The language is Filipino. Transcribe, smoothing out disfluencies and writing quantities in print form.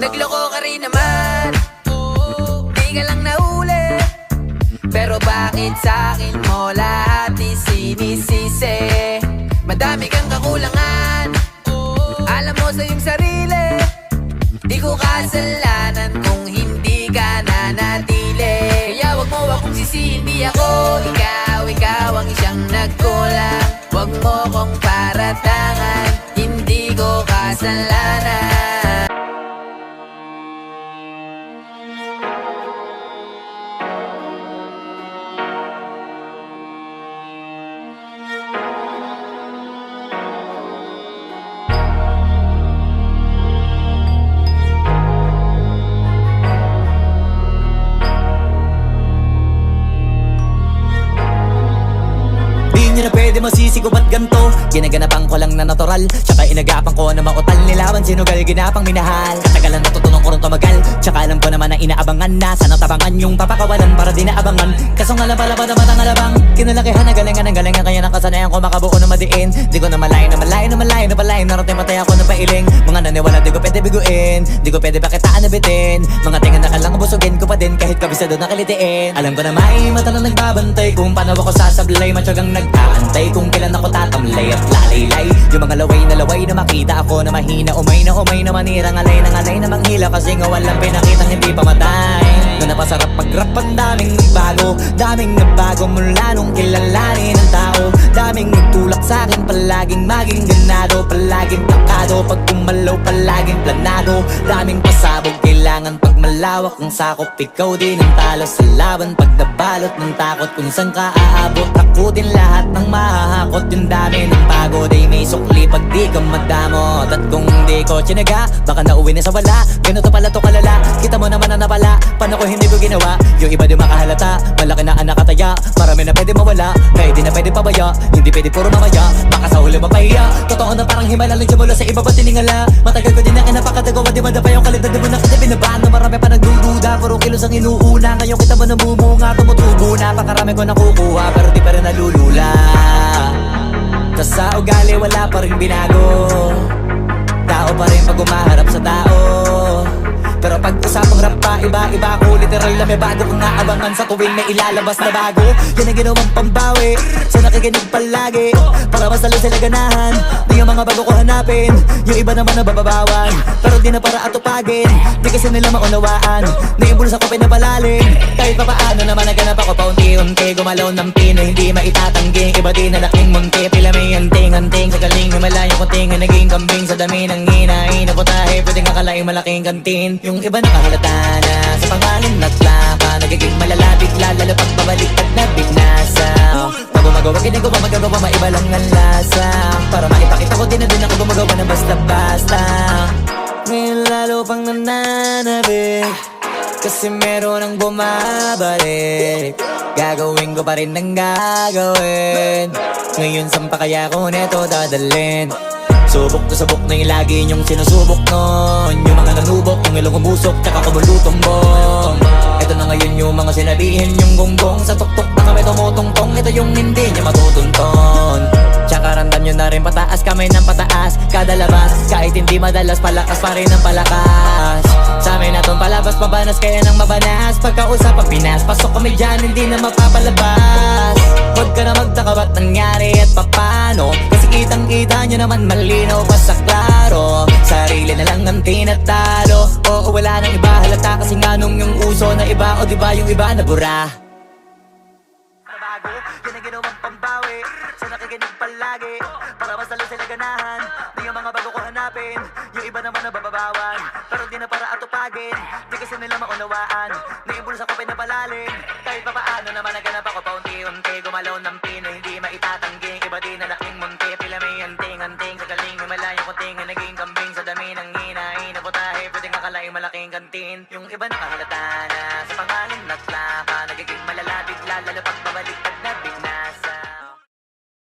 Nagloko ka rin naman, di ka lang nahuli. Pero bakit sa'kin mo lahat isinisisi? Madami kang kakulangan, alam mo sa iyong sarili. Di ko kasalanan kung hindi ka nanatili. Kaya wag mo akong sisihin, di ako ikaw ang isang nagkulang. Wag mo kong paratangan, hindi ko kasalanan. Di nyo na pwede masisigo ba't ganto? Ginaganapan ko lang na natural, tsaka inagapan ko na mautal. Nilawan sinugal, ginapang minahal. Katagalan natutunan ko rin tumagal, tsaka alam ko naman na inaabangan na. Sana tabangan yung papakawalan para di naabangan. Kaso nga lang pala ba naman ang alabang kinalakihan na galingan ng galingan, kaya nakasanayan ko makabuo na madiin. Di ko na malayo na malayo na malayo na palayo. Narating matay ako ng pailing. Mga naniwala di ko pwede biguin, di ko pwede bakitaan na bitin. Mga tinga na kalang busugin ko pa din kahit kabisado na kalitiin. Alam ko na may mata na nagbabantay kung paano ako sasablay. Matyagang nag-aantay kung kailan ako tatamlay at lalaylay. Yung mga laway na makita ako na mahina. Umay na manirang alay na manghila. Kasi nga walang pinakitang hindi pamatay. Na napasarap pag-rap, ang daming nagbago mula nung kilalanin ang tao. Daming nagtulak sa'kin, palaging maging ganado, palaging plakado. Pag kumalaw, palaging planado. Daming pasabog, kailangan pag malawak ang sakop. Ikaw din ang talo sa laban pag nabalot ng takot. Kung saan ka aabot, takutin lahat ng mahahakot. Yung dami ng pagod ay may sukli pag di ka madamot. At kung di ko tsinaga, baka nauwi na sa wala. Ganito pala to kalala, kita mo naman na napala. Paano ko hindi ko ginawa, yung iba di makahalata. Malaki na ang nakataya, marami na pwede mawala. Kaya di na pwede pabaya, hindi pwede puro mamaya. Baka sa huli mapahiya, totoo na parang himala lang simula sa iba ba tiningala. Matagal ko din na kinapakatagawa, di madapa yung kalidad. Di mo na kita binabahan na marami pa nagdududa. Puro kilos ang inuuna, ngayon kita mo namumunga. Tumutubo na, pakarami ko nakukuha, pero di pa rin nalulula. Tas sa ugali wala pa rin binago, tao pa rin pag umaharap sa tao. Pero pag usapang rap pa, iba ko. Literal na may bago kong naabangan sa tuwing may ilalabas na bago. Yan ang ginawang pambawi sa nakikinig palagi, para mas lalo sila ganahan. Di yung mga bago ko hanapin, yung iba naman nababawan. Pero di na para atupagin, di kasi nila maunawaan. Naimbulsa ko pinapalalim, kahit pa paano naman naganap ako paunti-unti. Gumalaw ng pino, hindi maitatanggi. Iba din na laking munti, pila may anting-anting. Sa galing may malayong kunting, naging kambing sa dami ng hinahin. Naputahe, pwedeng akalaing malaking kantin. Yung iba nakahalata na sa pangalan at laka, nagiging malalapit lalo pag babaliktad na binasa. Pag gumagawa, ginagawa, magagawa, maiba lang ang lasa. Para maipakita ko din na din ako gumagawa na basta-basta. Ngayon lalo pang nananabik, kasi meron ang bumabalik. Gagawin ko pa rin ang gagawin. Ngayon saan pa kaya ko neto dadalhin? Subok to sabok na yung lagi niyong sinusubok nun. Yung mga nanubok, yung ilong umusok, tsaka kumulutong bong. Ito na ngayon yung mga sinabihin yung gonggong. Sa tuktok na kami tumutungtong, ito yung hindi niya matutunton. Tsaka ramdam nyo na rin pataas, kamay ng pataas. Kada labas, kahit hindi madalas, palakas pa rin ang palakas. Sa amin na tong palabas, mabanas kaya nang mabanas. Pagkausap ang Pinas, pasok kami dyan, hindi na mapapalabas. Huwag ka na magtaka ba't nangyari at papano, kasi kitang-kita nyo naman malinaw pa sa klaro. Sarili na lang ang tinatalo, oo wala nang iba halata. Kasi nga nung yung uso na iba, o diba yung iba na bura. Nabago, yan ang ginawang pambawi sa nakikinig palagi, para mas lalo sila ganahan. Di yung mga bago ko hanapin, yung iba naman nababawan. Pero di na para atupagin, di kasi nila maunawaan. Naimbulsa ko pinapalalim, kahit pa paano naman naganap ako paunti-unti. Gumalaw ng pino, hindi maitatanggi. Iba din na laking munti, pila may anting-anting. Sa galing may malayong kunting, naging kambing sa dami ng hinahin. Naputahe, pwedeng akalaing malaking kantin. Yung iba nakahalata